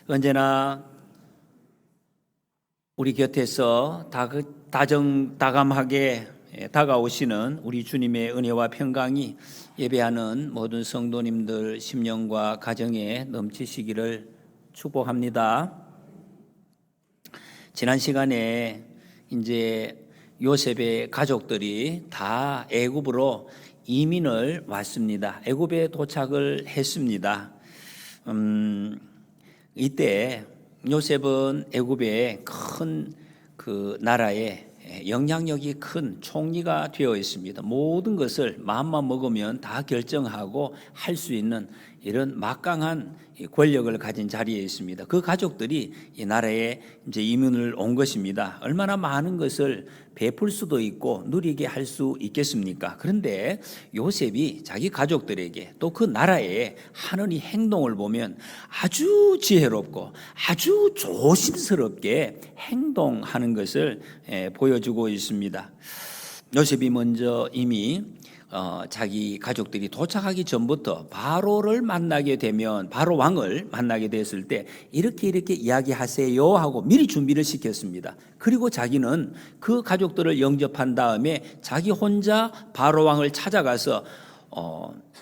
언제나 우리 곁에서 다정다감하게 다가오시는 우리 주님의 은혜와 평강이 예배하는 모든 성도님들 심령과 가정에 넘치시기를 축복합니다. 지난 시간에 이제 요셉의 가족들이 다 애굽으로 이민을 왔습니다. 애굽에 도착을 했습니다. 이때 요셉은 애굽의 큰 그 나라에 영향력이 큰 총리가 되어 있습니다. 모든 것을 마음만 먹으면 다 결정하고 할 수 있는 이런 막강한 권력을 가진 자리에 있습니다. 그 가족들이 이 나라에 이제 이민을 온 것입니다. 얼마나 많은 것을 베풀 수도 있고 누리게 할 수 있겠습니까? 그런데 요셉이 자기 가족들에게 또 그 나라에 하는 이 행동을 보면 아주 지혜롭고 아주 조심스럽게 행동하는 것을 보여주고 있습니다. 요셉이 먼저 이미 자기 가족들이 도착하기 전부터 바로를 만나게 되면 바로 왕을 만나게 됐을 때 이렇게 이야기하세요 하고 미리 준비를 시켰습니다. 그리고 자기는 그 가족들을 영접한 다음에 자기 혼자 바로 왕을 찾아가서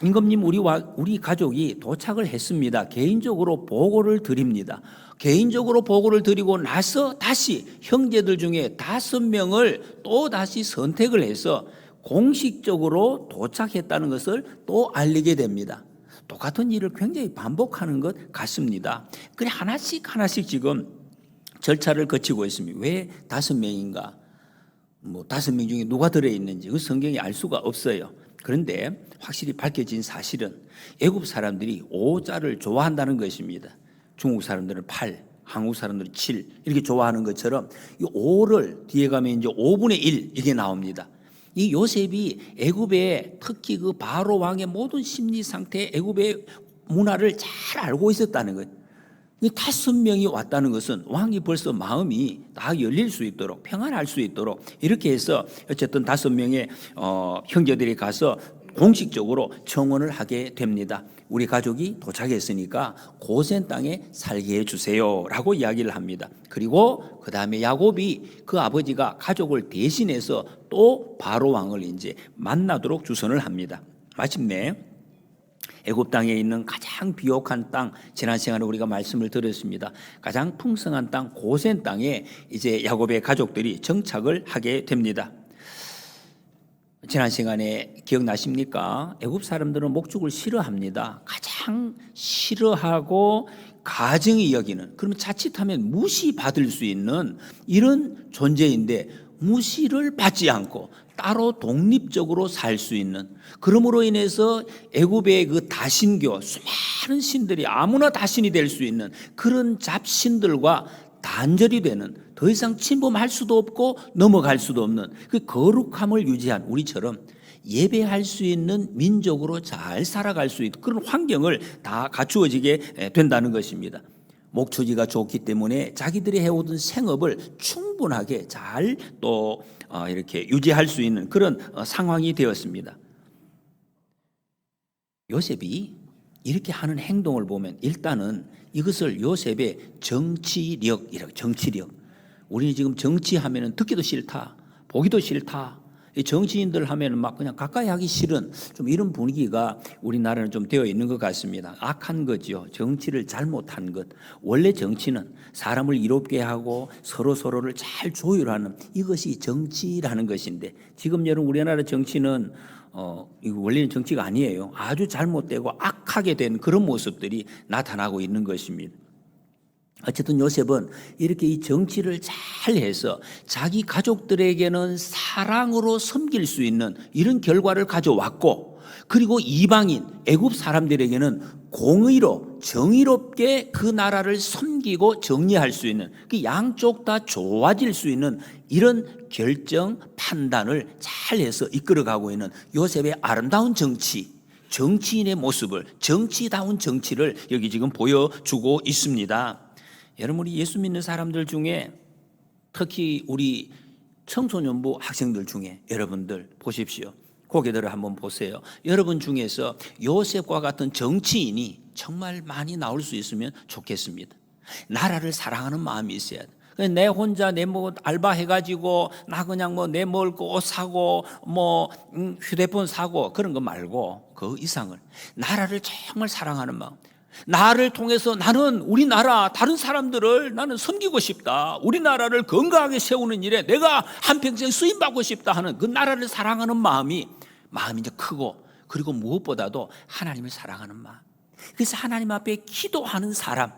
임금님 우리 가족이 도착을 했습니다. 개인적으로 보고를 드립니다. 개인적으로 보고를 드리고 나서 다시 형제들 중에 5명을 또 다시 선택을 해서 공식적으로 도착했다는 것을 또 알리게 됩니다. 똑같은 일을 굉장히 반복하는 것 같습니다. 그래 하나씩 지금 절차를 거치고 있습니다. 왜 5명인가? 5명 중에 누가 들어있는지 그 성경이 알 수가 없어요. 그런데 확실히 밝혀진 사실은 애굽 사람들이 5자를 좋아한다는 것입니다. 중국 사람들은 8, 한국 사람들은 7 이렇게 좋아하는 것처럼 이 5를 뒤에 가면 이제 5분의 1 이게 나옵니다. 이 요셉이 애굽의 특히 그 바로 왕의 모든 심리 상태, 애굽의 문화를 잘 알고 있었다는 것. 이 5명이 왔다는 것은 왕이 벌써 마음이 다 열릴 수 있도록 평안할 수 있도록 이렇게 해서 어쨌든 5명의 형제들이 가서 공식적으로 청혼을 하게 됩니다. 우리 가족이 도착했으니까 고센 땅에 살게 해주세요 라고 이야기를 합니다. 그리고 그 다음에 야곱이 그 아버지가 가족을 대신해서 또 바로 왕을 이제 만나도록 주선을 합니다. 마침내 애굽 땅에 있는 가장 비옥한 땅, 지난 시간에 우리가 말씀을 드렸습니다. 가장 풍성한 땅 고센 땅에 이제 야곱의 가족들이 정착을 하게 됩니다. 지난 시간에 기억나십니까? 애굽 사람들은 목축을 싫어합니다. 가장 싫어하고 가증히 여기는, 그러면 자칫하면 무시받을 수 있는 이런 존재인데 무시를 받지 않고 따로 독립적으로 살 수 있는, 그러므로 인해서 애굽의 그 다신교 수많은 신들이 아무나 다신이 될 수 있는 그런 잡신들과 단절이 되는, 더 이상 침범할 수도 없고 넘어갈 수도 없는 그 거룩함을 유지한 우리처럼 예배할 수 있는 민족으로 잘 살아갈 수 있는 그런 환경을 다 갖추어지게 된다는 것입니다. 목초지가 좋기 때문에 자기들이 해오던 생업을 충분하게 잘 또 이렇게 유지할 수 있는 그런 상황이 되었습니다. 요셉이 이렇게 하는 행동을 보면 일단은 이것을 요셉의 정치력이라고, 정치력. 우리는 지금 정치하면은 듣기도 싫다, 보기도 싫다. 이 정치인들 하면은 막 그냥 가까이 하기 싫은 좀 이런 분위기가 우리나라는 좀 되어 있는 것 같습니다. 악한 거죠. 정치를 잘못한 것. 원래 정치는 사람을 이롭게 하고 서로를 잘 조율하는 이것이 정치라는 것인데 지금 여러분 우리나라 정치는 이거 원래는 정치가 아니에요. 아주 잘못되고 악하게 된 그런 모습들이 나타나고 있는 것입니다. 어쨌든 요셉은 이렇게 이 정치를 잘 해서 자기 가족들에게는 사랑으로 섬길 수 있는 이런 결과를 가져왔고, 그리고 이방인 애굽 사람들에게는 공의로 정의롭게 그 나라를 섬기고 정리할 수 있는, 그 양쪽 다 좋아질 수 있는 이런 결정 판단을 잘해서 이끌어가고 있는 요셉의 아름다운 정치인의 모습을, 정치다운 정치를 여기 지금 보여주고 있습니다. 여러분이 예수 믿는 사람들 중에 특히 우리 청소년부 학생들 중에 여러분들 보십시오. 고개들을 한번 보세요. 여러분 중에서 요셉과 같은 정치인이 정말 많이 나올 수 있으면 좋겠습니다. 나라를 사랑하는 마음이 있어야 돼. 내 혼자 내 뭐 알바 해가지고 나 그냥 뭐 내 먹을 거 옷 사고 뭐 휴대폰 사고 그런 거 말고 그 이상을 나라를 정말 사랑하는 마음. 나를 통해서 나는 우리나라 다른 사람들을 나는 섬기고 싶다. 우리나라를 건강하게 세우는 일에 내가 한평생 쓰임 받고 싶다 하는 그 나라를 사랑하는 마음이 이제 크고, 그리고 무엇보다도 하나님을 사랑하는 마음. 그래서 하나님 앞에 기도하는 사람,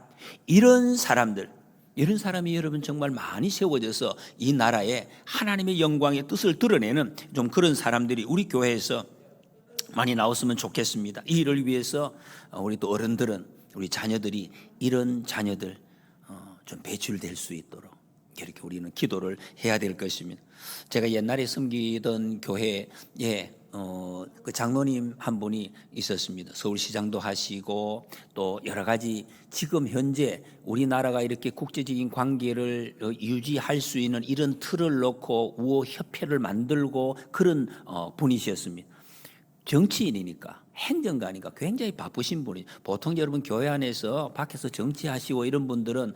이런 사람이 여러분 정말 많이 세워져서 이 나라에 하나님의 영광의 뜻을 드러내는 좀 그런 사람들이 우리 교회에서 많이 나왔으면 좋겠습니다. 이 일을 위해서 우리 또 어른들은, 우리 자녀들이 이런 자녀들 좀 배출될 수 있도록 이렇게 우리는 기도를 해야 될 것입니다. 제가 옛날에 섬기던 교회에 그 장로님 한 분이 있었습니다. 서울시장도 하시고 또 여러 가지 지금 현재 우리나라가 이렇게 국제적인 관계를 유지할 수 있는 이런 틀을 놓고 우호협회를 만들고 그런 분이셨습니다. 정치인이니까, 행정가니까 굉장히 바쁘신 분이, 보통 여러분 교회 안에서 밖에서 정치하시고 이런 분들은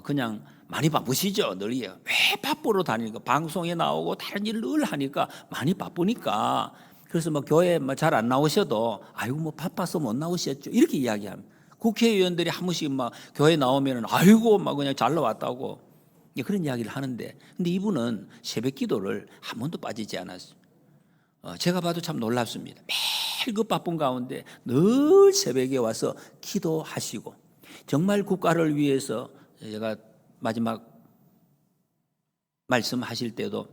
그냥 많이 바쁘시죠. 늘이 왜 밖으로 다니니까, 방송에 나오고 다른 일을 늘 하니까 많이 바쁘니까, 그래서 뭐 교회 뭐 잘 안 나오셔도 아이고 뭐 바빠서 못 나오셨죠 이렇게 이야기합니다. 국회의원들이 한 번씩 막 교회 나오면은 아이고 막 그냥 잘 나왔다고 그런 이야기를 하는데, 근데 이분은 새벽 기도를 한 번도 빠지지 않았어요. 제가 봐도 참 놀랍습니다. 매일 그 바쁜 가운데 늘 새벽에 와서 기도하시고, 정말 국가를 위해서, 제가 마지막 말씀하실 때도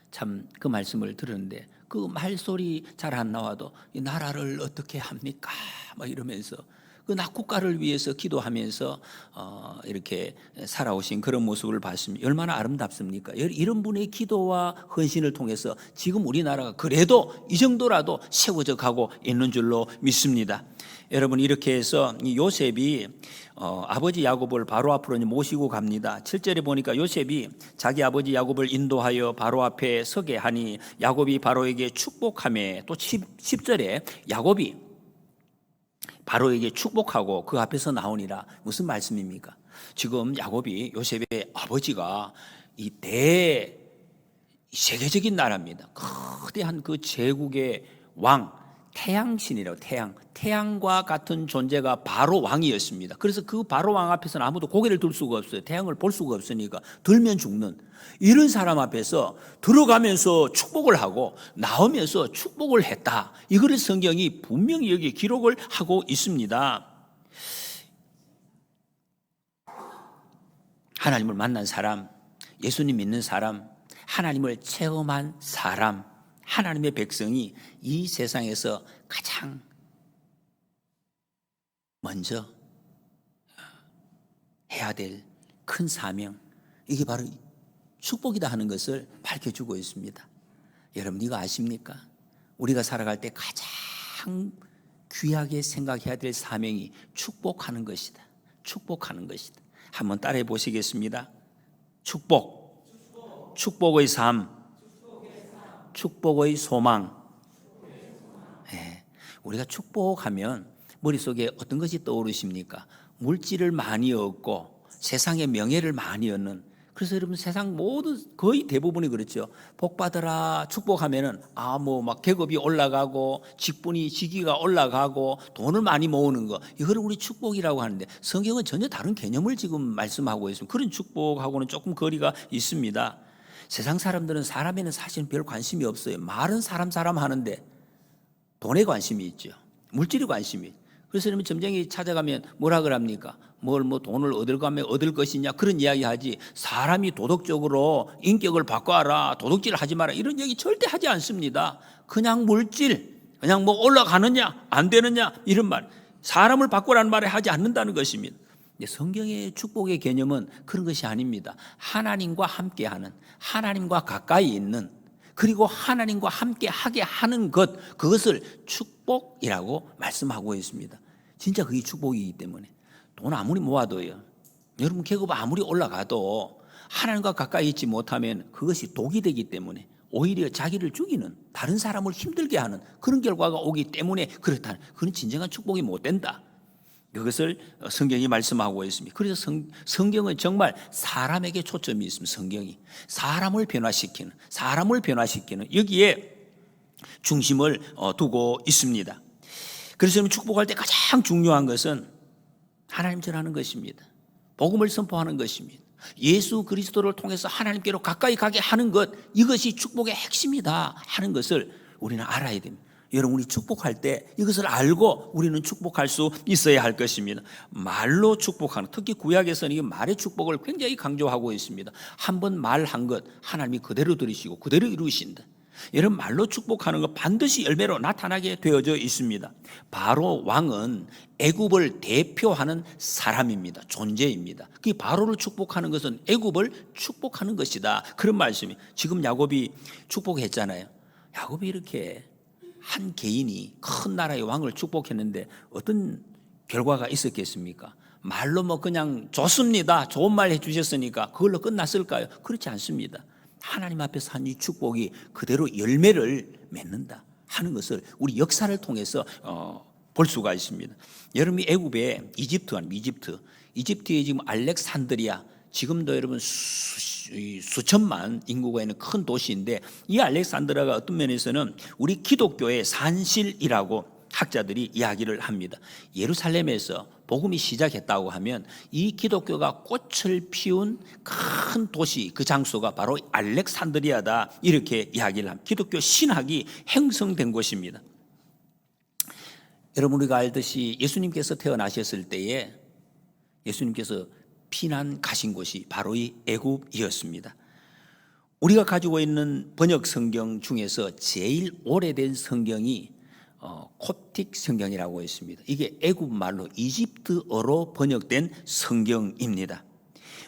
참 그 말씀을 들었는데, 그 말소리 잘 안 나와도 이 나라를 어떻게 합니까? 막 이러면서 그 국가를 위해서 기도하면서 이렇게 살아오신 그런 모습을 봤습니다. 얼마나 아름답습니까? 이런 분의 기도와 헌신을 통해서 지금 우리나라가 그래도 이 정도라도 세워져 가고 있는 줄로 믿습니다. 여러분, 이렇게 해서 이 요셉이 아버지 야곱을 바로 앞으로 모시고 갑니다. 7절에 보니까 요셉이 자기 아버지 야곱을 인도하여 바로 앞에 서게 하니 야곱이 바로에게 축복하며, 또 10절에 야곱이 바로에게 축복하고 그 앞에서 나오니라. 무슨 말씀입니까? 지금 야곱이, 요셉의 아버지가 이 세계적인 나라입니다. 거대한 그 제국의 왕, 태양신이라고, 태양과 같은 존재가 바로 왕이었습니다. 그래서 그 바로 왕 앞에서는 아무도 고개를 들 수가 없어요. 태양을 볼 수가 없으니까 들면 죽는 이런 사람 앞에서 들어가면서 축복을 하고 나오면서 축복을 했다. 이거를 성경이 분명히 여기 기록을 하고 있습니다. 하나님을 만난 사람, 예수님 믿는 사람, 하나님을 체험한 사람, 하나님의 백성이 이 세상에서 가장 먼저 해야 될 큰 사명, 이게 바로 축복이다 하는 것을 밝혀주고 있습니다. 여러분, 이거 아십니까? 우리가 살아갈 때 가장 귀하게 생각해야 될 사명이 축복하는 것이다. 축복하는 것이다. 한번 따라해 보시겠습니다. 축복의 삶, 축복의 소망. 네. 우리가 축복하면 머릿속에 어떤 것이 떠오르십니까? 물질을 많이 얻고 세상의 명예를 많이 얻는. 그래서 여러분, 세상 모든, 거의 대부분이 그렇죠. 복 받으라 축복하면은 뭐 막 계급이 올라가고 직위가 올라가고 돈을 많이 모으는 거, 이거를 우리 축복이라고 하는데, 성경은 전혀 다른 개념을 지금 말씀하고 있습니다. 그런 축복하고는 조금 거리가 있습니다. 세상 사람들은 사람에는 사실은 별 관심이 없어요. 말은 사람 하는데 돈에 관심이 있죠. 물질에 관심이 있죠. 그래서 여러분, 점쟁이 찾아가면 뭐라 그럽니까? 돈을 얻을 것이냐, 그런 이야기 하지, 사람이 도덕적으로 인격을 바꿔라, 도둑질 하지 마라, 이런 얘기 절대 하지 않습니다. 그냥 물질, 그냥 뭐 올라가느냐 안 되느냐 이런 말, 사람을 바꾸라는 말을 하지 않는다는 것입니다. 성경의 축복의 개념은 그런 것이 아닙니다. 하나님과 함께하는, 하나님과 가까이 있는, 그리고 하나님과 함께하게 하는 것, 그것을 축복이라고 말씀하고 있습니다. 진짜 그게 축복이기 때문에 돈 아무리 모아도요, 여러분 계급 아무리 올라가도 하나님과 가까이 있지 못하면 그것이 독이 되기 때문에 오히려 자기를 죽이는, 다른 사람을 힘들게 하는 그런 결과가 오기 때문에 그렇다는, 그건 진정한 축복이 못 된다. 그것을 성경이 말씀하고 있습니다. 그래서 성경은 정말 사람에게 초점이 있습니다. 성경이 사람을 변화시키는 여기에 중심을 두고 있습니다. 그래서 축복할 때 가장 중요한 것은 하나님 전하는 것입니다. 복음을 선포하는 것입니다. 예수 그리스도를 통해서 하나님께로 가까이 가게 하는 것, 이것이 축복의 핵심이다 하는 것을 우리는 알아야 됩니다. 여러분, 우리 축복할 때 이것을 알고 우리는 축복할 수 있어야 할 것입니다. 말로 축복하는, 특히 구약에서는 이 말의 축복을 굉장히 강조하고 있습니다. 한번 말한 것 하나님이 그대로 들으시고 그대로 이루신다. 여러분, 말로 축복하는 것 반드시 열매로 나타나게 되어져 있습니다. 바로 왕은 애굽을 대표하는 사람입니다. 존재입니다. 그 바로를 축복하는 것은 애굽을 축복하는 것이다. 그런 말씀이 지금 야곱이 축복했잖아요. 야곱이 이렇게 한 개인이 큰 나라의 왕을 축복했는데 어떤 결과가 있었겠습니까? 말로 뭐 그냥 좋습니다, 좋은 말 해주셨으니까 그걸로 끝났을까요? 그렇지 않습니다. 하나님 앞에서 한 이 축복이 그대로 열매를 맺는다 하는 것을 우리 역사를 통해서 볼 수가 있습니다. 여러분이 애굽에 이집트에 지금 알렉산드리아, 지금도 여러분 수천만 인구가 있는 큰 도시인데, 이 알렉산드리아가 어떤 면에서는 우리 기독교의 산실이라고 학자들이 이야기를 합니다. 예루살렘에서 복음이 시작했다고 하면 이 기독교가 꽃을 피운 큰 도시, 그 장소가 바로 알렉산드리아다, 이렇게 이야기를 합니다. 기독교 신학이 형성된 곳입니다. 여러분, 우리가 알듯이 예수님께서 태어나셨을 때에 예수님께서 피난 가신 곳이 바로 이 애굽이었습니다. 우리가 가지고 있는 번역 성경 중에서 제일 오래된 성경이 콥틱 성경이라고 있습니다. 이게 애굽 말로 이집트어로 번역된 성경입니다.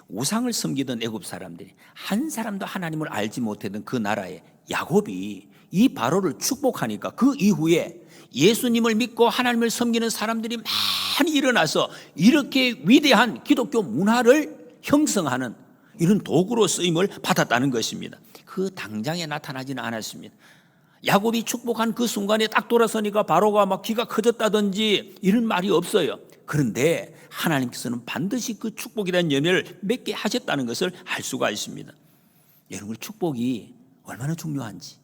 우상을 섬기던 애굽 사람들이 한 사람도 하나님을 알지 못했던 그 나라에 야곱이 이 바로를 축복하니까 그 이후에 예수님을 믿고 하나님을 섬기는 사람들이 많이 일어나서 이렇게 위대한 기독교 문화를 형성하는 이런 도구로 쓰임을 받았다는 것입니다. 그 당장에 나타나지는 않았습니다. 야곱이 축복한 그 순간에 딱 돌아서니까 바로가 막 기가 커졌다든지 이런 말이 없어요. 그런데 하나님께서는 반드시 그 축복이라는 열매를 맺게 하셨다는 것을 알 수가 있습니다. 여러분, 축복이 얼마나 중요한지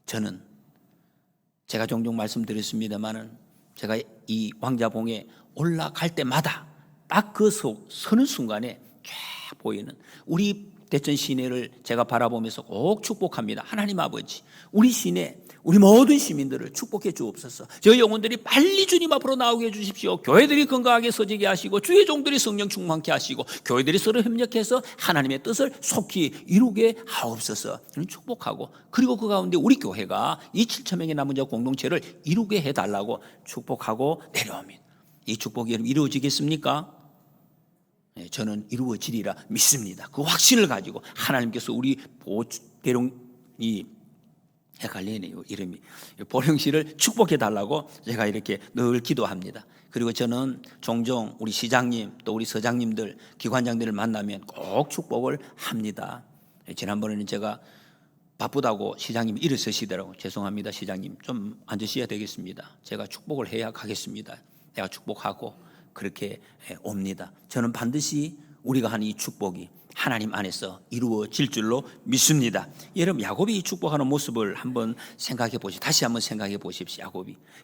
저는 제가 종종 말씀드렸습니다마는 제가 이 왕자봉에 올라갈 때마다 딱 그 서는 순간에 쫙 보이는 우리 대천 시내를 제가 바라보면서 꼭 축복합니다. 하나님 아버지, 우리 시내 우리 모든 시민들을 축복해 주옵소서. 저희 영혼들이 빨리 주님 앞으로 나오게 해주십시오. 교회들이 건강하게 서지게 하시고 주의 종들이 성령 충만케 하시고 교회들이 서로 협력해서 하나님의 뜻을 속히 이루게 하옵소서. 축복하고, 그리고 그 가운데 우리 교회가 이 7천 명의 남은 자 공동체를 이루게 해달라고 축복하고 내려옵니다. 이 축복이 이루어지겠습니까? 저는 이루어지리라 믿습니다. 그 확신을 가지고 하나님께서 우리 보대룡이 헷갈리네요, 이름이. 보령 씨를 축복해 달라고 제가 이렇게 늘 기도합니다. 그리고 저는 종종 우리 시장님 또 우리 서장님들, 기관장들을 만나면 꼭 축복을 합니다. 지난번에는 제가 바쁘다고 시장님이 일어서시더라고요. 죄송합니다, 시장님. 좀 앉으셔야 되겠습니다. 제가 축복을 해야 가겠습니다. 내가 축복하고 그렇게 옵니다. 저는 반드시 우리가 한 이 축복이 하나님 안에서 이루어질 줄로 믿습니다. 여러분, 야곱이 이 축복하는 모습을 한번 생각해 보십시오. 다시 한번 생각해 보십시오.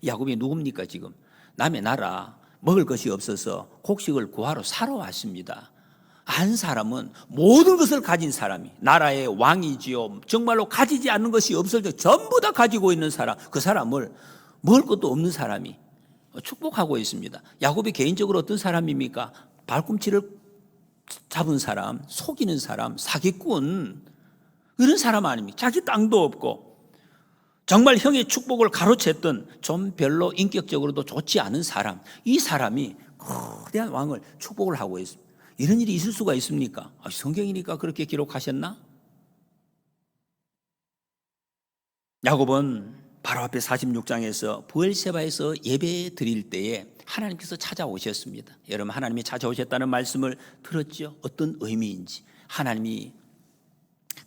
야곱이 누굽니까? 지금 남의 나라 먹을 것이 없어서 곡식을 구하러 사러 왔습니다. 한 사람은 모든 것을 가진 사람이 나라의 왕이지요. 정말로 가지지 않는 것이 없을 때 전부 다 가지고 있는 사람, 그 사람을 먹을 것도 없는 사람이 축복하고 있습니다. 야곱이 개인적으로 어떤 사람입니까? 발꿈치를 잡은 사람, 속이는 사람, 사기꾼, 이런 사람 아닙니까? 자기 땅도 없고 정말 형의 축복을 가로챘던 좀 별로 인격적으로도 좋지 않은 사람, 이 사람이 거대한 왕을 축복을 하고 있습니다. 이런 일이 있을 수가 있습니까? 성경이니까 그렇게 기록하셨나? 야곱은 바로 앞에 46장에서 부엘세바에서 예배 드릴 때에 하나님께서 찾아오셨습니다. 여러분, 하나님이 찾아오셨다는 말씀을 들었죠? 어떤 의미인지. 하나님이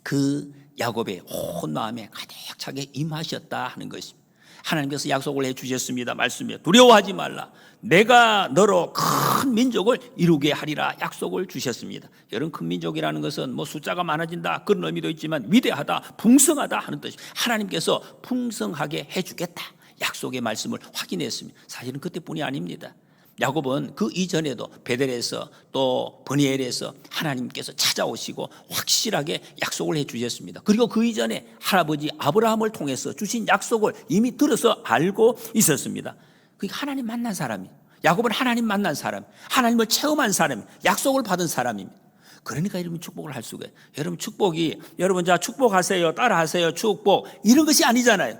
그 야곱의 온 마음에 가득 차게 임하셨다 하는 것입니다. 하나님께서 약속을 해 주셨습니다. 말씀에 두려워하지 말라. 내가 너로 큰 민족을 이루게 하리라 약속을 주셨습니다. 여러분, 큰 민족이라는 것은 뭐 숫자가 많아진다 그런 의미도 있지만 위대하다, 풍성하다 하는 뜻이, 하나님께서 풍성하게 해주겠다 약속의 말씀을 확인했습니다. 사실은 그때뿐이 아닙니다. 야곱은 그 이전에도 베델에서 또 브니엘에서 하나님께서 찾아오시고 확실하게 약속을 해 주셨습니다. 그리고 그 이전에 할아버지 아브라함을 통해서 주신 약속을 이미 들어서 알고 있었습니다. 그게 하나님 만난 사람이에요. 야곱은 하나님 만난 사람, 하나님을 체험한 사람, 약속을 받은 사람입니다. 그러니까 여러분 축복을 할 수가 있어요. 여러분 축복이, 여러분 자 축복하세요, 따라하세요, 축복 이런 것이 아니잖아요.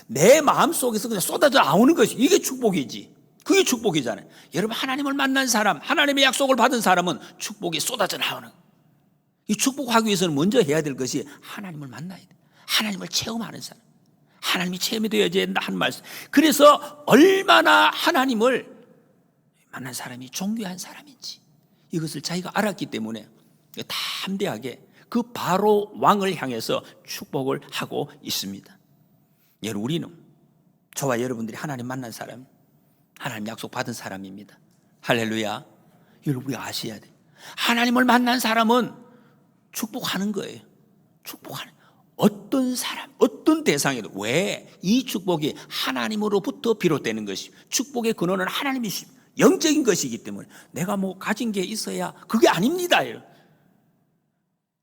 내 마음속에서 그냥 쏟아져 나오는 것이 이게 축복이지. 그게 축복이잖아요. 여러분, 하나님을 만난 사람, 하나님의 약속을 받은 사람은 축복이 쏟아져 나오는 거예요. 이 축복하기 위해서는 먼저 해야 될 것이 하나님을 만나야 돼요. 하나님을 체험하는 사람, 하나님이 체험이 되어야 된다 하는 말씀. 그래서 얼마나 하나님을 만난 사람이 존귀한 사람인지 이것을 자기가 알았기 때문에 담대하게 그 바로 왕을 향해서 축복을 하고 있습니다. 여러분, 우리는, 저와 여러분들이 하나님 만난 사람, 하나님 약속 받은 사람입니다. 할렐루야. 여러분, 우리 아셔야 돼요. 하나님을 만난 사람은 축복하는 거예요. 축복하는, 어떤 사람, 어떤 대상에도. 왜? 이 축복이 하나님으로부터 비롯되는 것이, 축복의 근원은 하나님이십니다. 영적인 것이기 때문에 내가 뭐 가진 게 있어야 그게 아닙니다.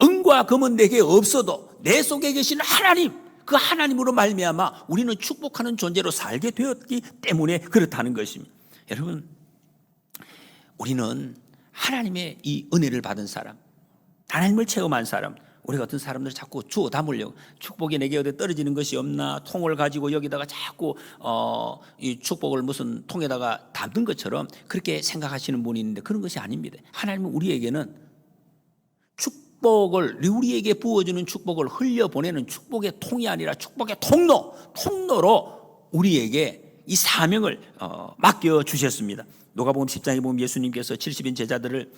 은과 금은 내게 없어도 내 속에 계신 하나님, 그 하나님으로 말미암아 우리는 축복하는 존재로 살게 되었기 때문에 그렇다는 것입니다. 여러분, 우리는 하나님의 이 은혜를 받은 사람, 하나님을 체험한 사람, 우리 같은 사람들 자꾸 주워 담으려고, 축복이 내게 어디 떨어지는 것이 없나, 통을 가지고 여기다가 자꾸 이 축복을 무슨 통에다가 담는 것처럼 그렇게 생각하시는 분이 있는데 그런 것이 아닙니다. 하나님은 우리에게는 축복을, 우리에게 부어주는 축복을 흘려보내는 축복의 통이 아니라 축복의 통로로 우리에게 이 사명을 맡겨주셨습니다. 누가복음 10장에 보면 예수님께서 70인 제자들을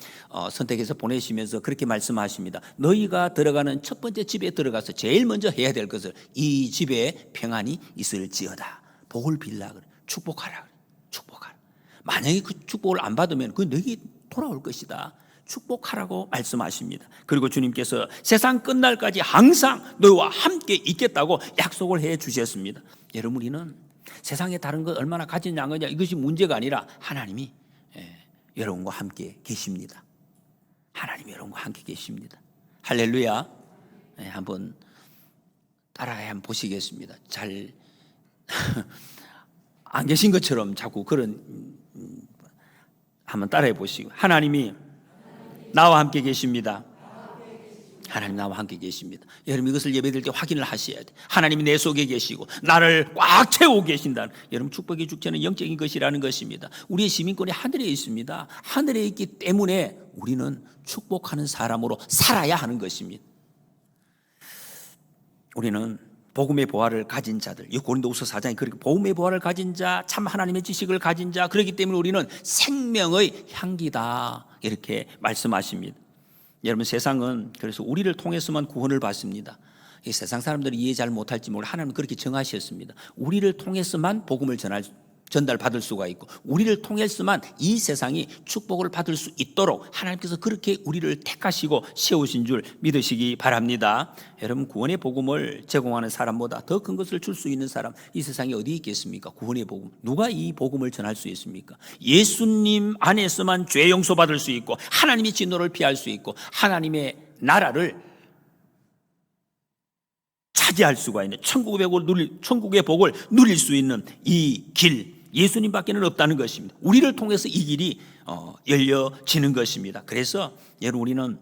선택해서 보내시면서 그렇게 말씀하십니다. 너희가 들어가는 첫 번째 집에 들어가서 제일 먼저 해야 될 것을, 이 집에 평안이 있을지어다. 복을 빌라 그래. 축복하라 그래. 축복하라. 만약에 그 축복을 안 받으면 그 너희에게 돌아올 것이다. 축복하라고 말씀하십니다. 그리고 주님께서 세상 끝날까지 항상 너희와 함께 있겠다고 약속을 해 주셨습니다. 여러분, 우리는 세상에 다른 것 얼마나 가지냐 안 가지냐 이것이 문제가 아니라 하나님이 여러분과 함께 계십니다. 하나님이 여러분과 함께 계십니다. 할렐루야. 한번 따라해 한번 보시겠습니다. 잘 안 계신 것처럼 자꾸 그런 한번 따라해 보시고, 하나님이 나와 함께 계십니다. 하나님 나와 함께 계십니다. 여러분, 이것을 예배드릴 때 확인을 하셔야 돼요. 하나님이 내 속에 계시고 나를 꽉 채우고 계신다는, 여러분, 축복의 주체는 영적인 것이라는 것입니다. 우리의 시민권이 하늘에 있습니다. 하늘에 있기 때문에 우리는 축복하는 사람으로 살아야 하는 것입니다. 우리는 복음의 보화를 가진 자들, 이 고린도후서 4장에 그렇게 복음의 보화를 가진 자, 참 하나님의 지식을 가진 자, 그렇기 때문에 우리는 생명의 향기다 이렇게 말씀하십니다. 여러분, 세상은 그래서 우리를 통해서만 구원을 받습니다. 이 세상 사람들이 이해 잘 못할지 모르고 하나님은 그렇게 정하셨습니다. 우리를 통해서만 복음을 전달받을 수가 있고, 우리를 통해서만 이 세상이 축복을 받을 수 있도록 하나님께서 그렇게 우리를 택하시고 세우신 줄 믿으시기 바랍니다. 여러분, 구원의 복음을 제공하는 사람보다 더 큰 것을 줄 수 있는 사람 이 세상에 어디 있겠습니까? 구원의 복음. 누가 이 복음을 전할 수 있습니까? 예수님 안에서만 죄 용서받을 수 있고, 하나님의 진노를 피할 수 있고, 하나님의 나라를 차지할 수가 있는, 천국의 복을 누릴 수 있는 이 길, 예수님밖에는 없다는 것입니다. 우리를 통해서 이 길이 열려지는 것입니다. 그래서 여러분, 우리는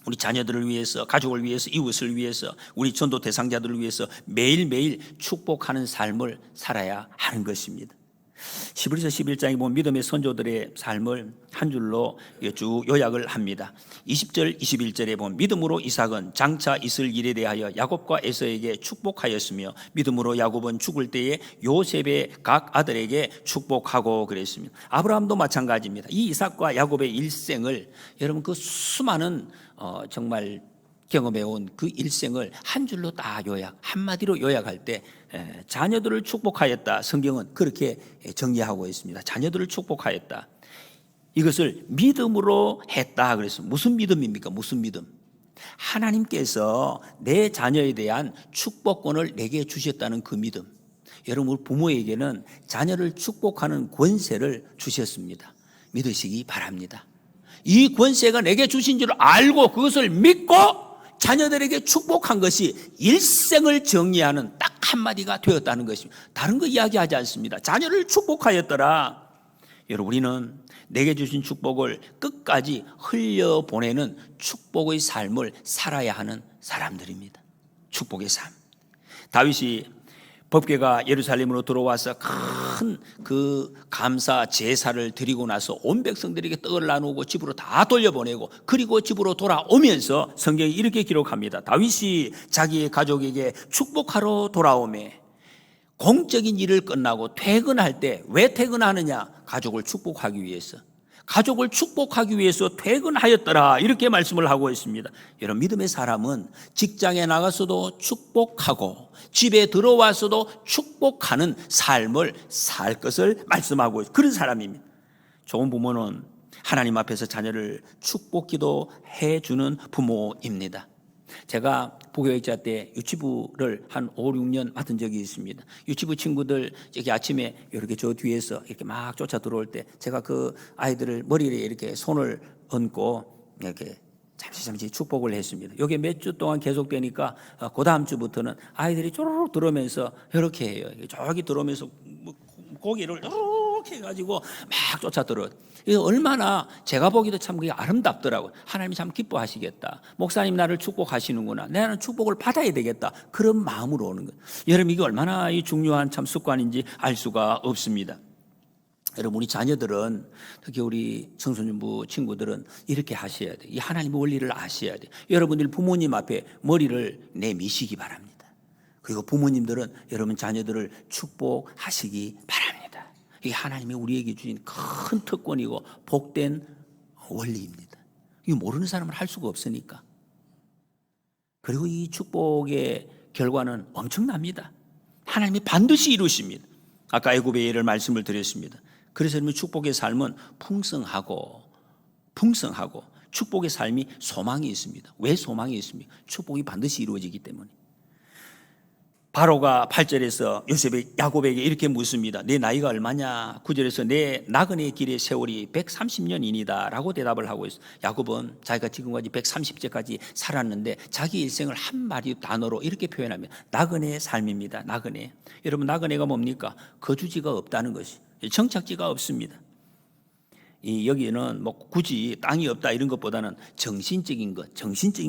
우리 자녀들을 위해서, 가족을 위해서, 이웃을 위해서, 우리 전도 대상자들을 위해서 매일매일 축복하는 삶을 살아야 하는 것입니다. 히브리서 11장에 보면 믿음의 선조들의 삶을 한 줄로 쭉 요약을 합니다. 20절 21절에 보면 믿음으로 이삭은 장차 있을 일에 대하여 야곱과 에서에게 축복하였으며, 믿음으로 야곱은 죽을 때에 요셉의 각 아들에게 축복하고 그랬습니다. 아브라함도 마찬가지입니다. 이 이삭과 야곱의 일생을 여러분, 그 수많은 정말 경험해온 그 일생을 한 줄로 다 한마디로 요약할 때 자녀들을 축복하였다. 성경은 그렇게 정리하고 있습니다. 자녀들을 축복하였다. 이것을 믿음으로 했다. 그래서 무슨 믿음입니까? 무슨 믿음? 하나님께서 내 자녀에 대한 축복권을 내게 주셨다는 그 믿음. 여러분, 부모에게는 자녀를 축복하는 권세를 주셨습니다. 믿으시기 바랍니다. 이 권세가 내게 주신 줄 알고 그것을 믿고 자녀들에게 축복한 것이 일생을 정리하는 딱 한마디가 되었다는 것입니다. 다른 거 이야기하지 않습니다. 자녀를 축복하였더라. 여러분, 우리는 내게 주신 축복을 끝까지 흘려보내는 축복의 삶을 살아야 하는 사람들입니다. 축복의 삶. 다윗이 법궤가 예루살렘으로 들어와서 큰 그 감사 제사를 드리고 나서 온 백성들에게 떡을 나누고 집으로 다 돌려보내고 그리고 집으로 돌아오면서 성경이 이렇게 기록합니다. 다윗이 자기의 가족에게 축복하러 돌아오매 공적인 일을 끝나고 퇴근할 때 왜 퇴근하느냐? 가족을 축복하기 위해서. 가족을 축복하기 위해서 퇴근하였더라. 이렇게 말씀을 하고 있습니다. 여러분, 믿음의 사람은 직장에 나가서도 축복하고 집에 들어와서도 축복하는 삶을 살 것을 말씀하고 있습니다. 그런 사람입니다. 좋은 부모는 하나님 앞에서 자녀를 축복기도 해주는 부모입니다. 제가 부교육자 때 유치부를 한 5, 6년 맡은 적이 있습니다. 유치부 친구들 여기 아침에 이렇게 저 뒤에서 이렇게 막 쫓아 들어올 때 제가 그 아이들을 머리에 이렇게 손을 얹고 이렇게 잠시 축복을 했습니다. 이게 몇 주 동안 계속되니까 그 다음 주부터는 아이들이 쪼르륵 들어오면서 이렇게 해요. 저기 들어오면서 고개를 이렇게 해가지고 막 쫓아 들어요. 이거 얼마나 제가 보기도 참 그게 아름답더라고요. 하나님이 참 기뻐하시겠다. 목사님 나를 축복하시는구나. 나는 축복을 받아야 되겠다. 그런 마음으로 오는 거예요. 여러분, 이게 얼마나 중요한 참 습관인지 알 수가 없습니다. 여러분, 우리 자녀들은, 특히 우리 청소년부 친구들은 이렇게 하셔야 돼요. 이 하나님의 원리를 아셔야 돼요. 여러분들 부모님 앞에 머리를 내미시기 바랍니다. 그리고 부모님들은 여러분 자녀들을 축복하시기 바랍니다. 이게 하나님이 우리에게 주신 큰 특권이고 복된 원리입니다. 이거 모르는 사람은 할 수가 없으니까. 그리고 이 축복의 결과는 엄청납니다. 하나님이 반드시 이루십니다. 아까 애굽의 예를 말씀을 드렸습니다. 그래서 축복의 삶은 풍성하고 축복의 삶이 소망이 있습니다. 왜 소망이 있습니까? 축복이 반드시 이루어지기 때문에. 바로가 8절에서 야곱에게 이렇게 묻습니다. 내 나이가 얼마냐? 9절에서 내 나그네 길의 세월이 130년이니다 라고 대답을 하고 있어요. 야곱은 자기가 지금까지 130세까지 살았는데 자기 일생을 한 마디 단어로 이렇게 표현합니다. 나그네의 삶입니다. 나그네. 여러분, 나그네가 뭡니까? 거주지가 없다는 것이, 정착지가 없습니다. 여기는 뭐 굳이 땅이 없다 이런 것보다는 정신적인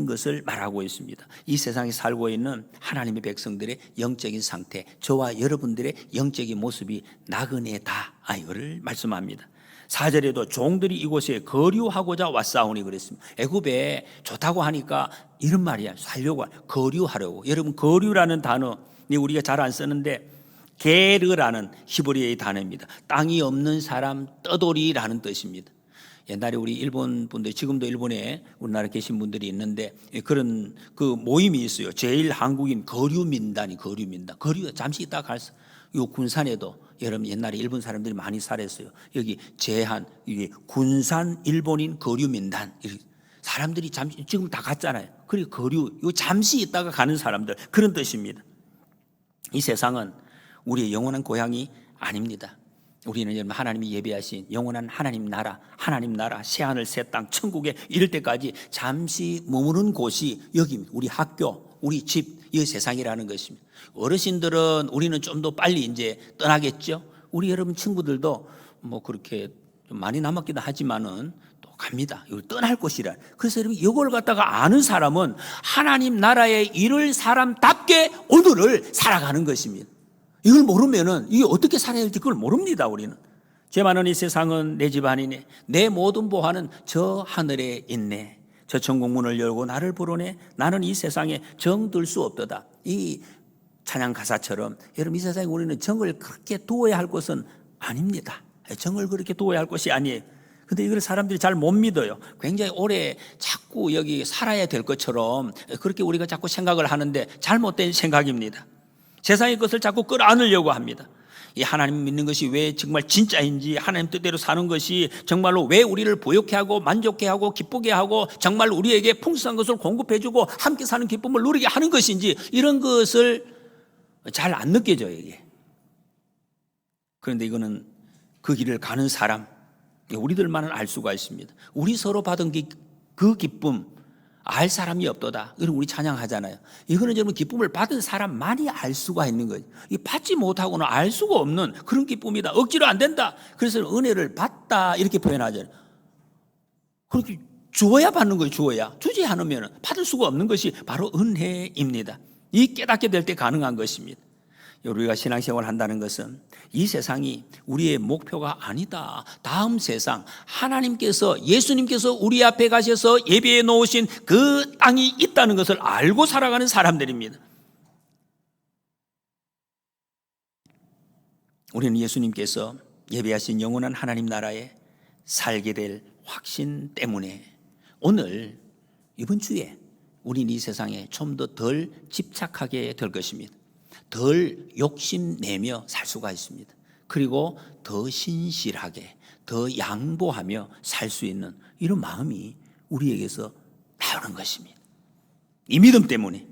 것을 말하고 있습니다. 이 세상에 살고 있는 하나님의 백성들의 영적인 상태, 저와 여러분들의 영적인 모습이 나그네다, 이거를 말씀합니다. 4절에도 종들이 이곳에 거류하고자 왔사오니 그랬습니다. 애굽에 좋다고 하니까 이런 말이야. 살려고, 거류하려고. 여러분, 거류라는 단어 우리가 잘 안 쓰는데 게르라는 히브리어의 단어입니다. 땅이 없는 사람, 떠돌이라는 뜻입니다. 옛날에 우리 일본 분들, 지금도 일본에 우리나라에 계신 분들이 있는데 그런 그 모임이 있어요. 제일 한국인 거류민단이 거류 잠시 있다가 갈수. 요 군산에도 여러분 옛날에 일본 사람들이 많이 살았어요. 여기 제한, 이게 군산 일본인 거류민단. 사람들이 잠시 지금 다 갔잖아요. 그리고 거류, 요 잠시 있다가 가는 사람들, 그런 뜻입니다. 이 세상은 우리의 영원한 고향이 아닙니다. 우리는 여러분 하나님이 예비하신 영원한 하나님 나라, 새하늘 새 땅, 천국에 이를 때까지 잠시 머무는 곳이 여기입니다. 우리 학교, 우리 집, 이 세상이라는 것입니다. 어르신들은 우리는 좀 더 빨리 이제 떠나겠죠. 우리 여러분 친구들도 뭐 그렇게 좀 많이 남았기도 하지만은 또 갑니다. 이걸 떠날 곳이라. 그래서 여러분 이걸 갖다가 아는 사람은 하나님 나라에 이를 사람답게 오늘을 살아가는 것입니다. 이걸 모르면은 이게 어떻게 살아야 할지 그걸 모릅니다. 우리는. 죄 많은 이 세상은 내 집 아니네. 내 모든 보화는 저 하늘에 있네. 저 천국문을 열고 나를 부르네. 나는 이 세상에 정들 수 없도다. 이 찬양 가사처럼 여러분 이 세상에 우리는 정을 그렇게 두어야 할 것은 아닙니다. 정을 그렇게 두어야 할 것이 아니에요. 근데 이걸 사람들이 잘 못 믿어요. 굉장히 오래 자꾸 여기 살아야 될 것처럼 그렇게 우리가 자꾸 생각을 하는데 잘못된 생각입니다. 세상의 것을 자꾸 끌어안으려고 합니다. 이 하나님 믿는 것이 왜 정말 진짜인지, 하나님 뜻대로 사는 것이 정말로 왜 우리를 보욕해 하고 만족해 하고 기쁘게 하고 정말 우리에게 풍성한 것을 공급해 주고 함께 사는 기쁨을 누리게 하는 것인지, 이런 것을 잘 안 느껴져요, 이게. 그런데 이거는 그 길을 가는 사람, 우리들만은 알 수가 있습니다. 우리 서로 받은 그 기쁨 알 사람이 없도다. 이런 우리 찬양하잖아요. 이거는 여러분 기쁨을 받은 사람만이 알 수가 있는 거죠. 이 받지 못하고는 알 수가 없는 그런 기쁨이다. 억지로 안 된다. 그래서 은혜를 받다 이렇게 표현하잖아요. 그렇게 주어야 받는 거예요. 주어야. 주지 않으면 받을 수가 없는 것이 바로 은혜입니다. 이 깨닫게 될 때 가능한 것입니다. 우리가 신앙생활을 한다는 것은 이 세상이 우리의 목표가 아니다. 다음 세상, 하나님께서, 예수님께서 우리 앞에 가셔서 예배해 놓으신 그 땅이 있다는 것을 알고 살아가는 사람들입니다. 우리는 예수님께서 예배하신 영원한 하나님 나라에 살게 될 확신 때문에 오늘 이번 주에 우리는 이 세상에 좀 더 덜 집착하게 될 것입니다. 덜 욕심내며 살 수가 있습니다. 그리고 더 신실하게, 더 양보하며 살 수 있는 이런 마음이 우리에게서 나오는 것입니다. 이 믿음 때문에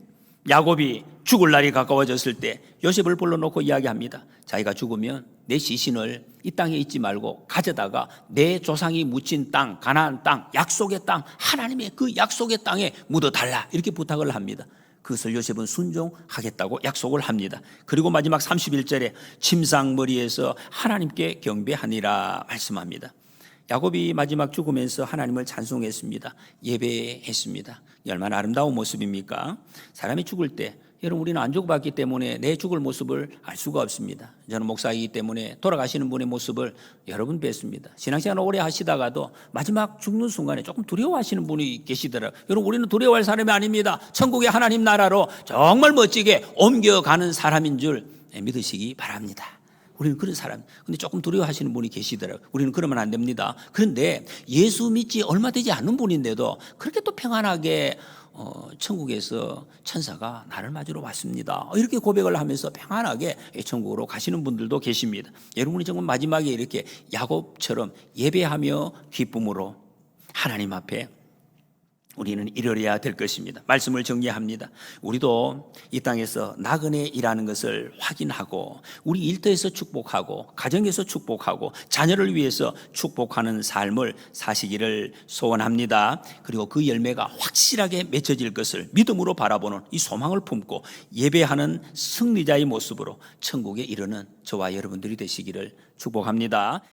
야곱이 죽을 날이 가까워졌을 때 요셉을 불러놓고 이야기합니다. 자기가 죽으면 내 시신을 이 땅에 있지 말고 가져다가 내 조상이 묻힌 땅, 가나안 땅, 약속의 땅, 하나님의 그 약속의 땅에 묻어달라, 이렇게 부탁을 합니다. 그것을 요셉은 순종하겠다고 약속을 합니다. 그리고 마지막 31절에 침상머리에서 하나님께 경배하니라 말씀합니다. 야곱이 마지막 죽으면서 하나님을 찬송했습니다. 예배했습니다. 얼마나 아름다운 모습입니까? 사람이 죽을 때, 여러분 우리는 안 주고받기 때문에 내 죽을 모습을 알 수가 없습니다. 저는 목사이기 때문에 돌아가시는 분의 모습을 여러 번 뵀습니다. 신앙생활 오래 하시다가도 마지막 죽는 순간에 조금 두려워하시는 분이 계시더라고요. 여러분 우리는 두려워할 사람이 아닙니다. 천국의 하나님 나라로 정말 멋지게 옮겨가는 사람인 줄 믿으시기 바랍니다. 우리는 그런 사람. 근데 조금 두려워하시는 분이 계시더라고요. 우리는 그러면 안 됩니다. 그런데 예수 믿지 얼마 되지 않는 분인데도 그렇게 또 평안하게 천국에서 천사가 나를 맞으러 왔습니다, 이렇게 고백을 하면서 평안하게 천국으로 가시는 분들도 계십니다. 여러분이 정말 마지막에 이렇게 야곱처럼 예배하며 기쁨으로 하나님 앞에 우리는 이르러야 될 것입니다. 말씀을 정리합니다. 우리도 이 땅에서 나그네 일하는 것을 확인하고 우리 일터에서 축복하고 가정에서 축복하고 자녀를 위해서 축복하는 삶을 사시기를 소원합니다. 그리고 그 열매가 확실하게 맺혀질 것을 믿음으로 바라보는 이 소망을 품고 예배하는 승리자의 모습으로 천국에 이르는 저와 여러분들이 되시기를 축복합니다.